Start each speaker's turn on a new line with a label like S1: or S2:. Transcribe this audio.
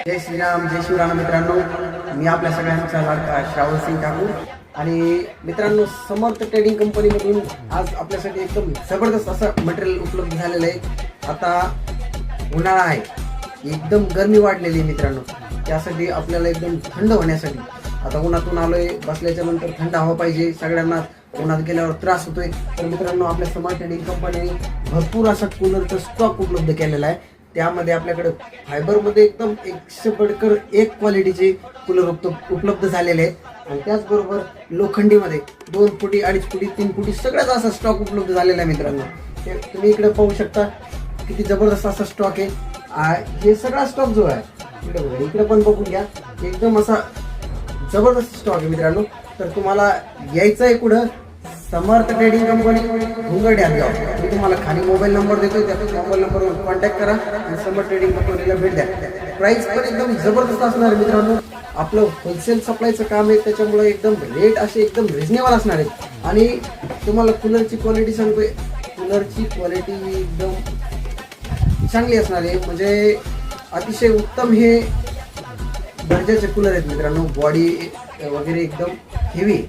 S1: जय श्रीराम, जय शिवराम मित्रांनो. मी आपल्या सगळ्यांचा लाडका श्रावण सिंग ठाकूर. आणि मित्रांनो, समर्थ ट्रेडिंग कंपनीमधून आज आपल्यासाठी एकदम जबरदस्त असं मटेरियल उपलब्ध झालेलं आहे. आता उन्हाळा आहे, एकदम गरमी वाढलेली आहे मित्रांनो. त्यासाठी आपल्याला एकदम थंड होण्यासाठी आता उन्हातून आलोय, बसल्याच्या नंतर थंड हवा पाहिजे सगळ्यांना. उन्हात गेल्यावर त्रास होतोय. तर मित्रांनो, आपल्या समर्थ ट्रेडिंग कंपनीने भरपूर असा कूलरचा स्टॉक उपलब्ध केलेला आहे. त्यामध्ये आपल्याकडे फायबरमध्ये एकदम 100 एक क्वालिटीचे कूलर उपलब्ध झालेले आहेत. आणि त्याचबरोबर लोखंडीमध्ये 2 फुटी, 2.5 फुटी, 3 फुटी सगळ्याच असा स्टॉक उपलब्ध झालेला आहे मित्रांनो. ते तुम्ही इकडे पाहू शकता किती जबरदस्त असा स्टॉक आहे. हे सगळा स्टॉक जो आहे इकडे पण बघून घ्या, एकदम असा जबरदस्त स्टॉक आहे मित्रांनो. तर तुम्हाला यायचं आहे कुठं? समर्थ ट्रेडिंग कंपनी, घुंगड गाव. मी तुम्हाला खाली मोबाईल नंबर देतो, त्या मोबाईल नंबरवर कॉन्टॅक्ट करा आणि समर्थ ट्रेडिंग कंपनीला भेट द्या. प्राइस पण एकदम जबरदस्त असणार आहे मित्रांनो. आपलं होलसेल सप्लायचं काम आहे, त्याच्यामुळे एकदम रेट असे एकदम रिजनेबल असणार आहेत. आणि तुम्हाला कूलरची क्वालिटी सांगतोय, कूलरची क्वालिटी एकदम चांगली असणार आहे. म्हणजे अतिशय उत्तम हे दर्जाचे कूलर आहेत मित्रांनो. बॉडी वगैरे एकदम हेवी.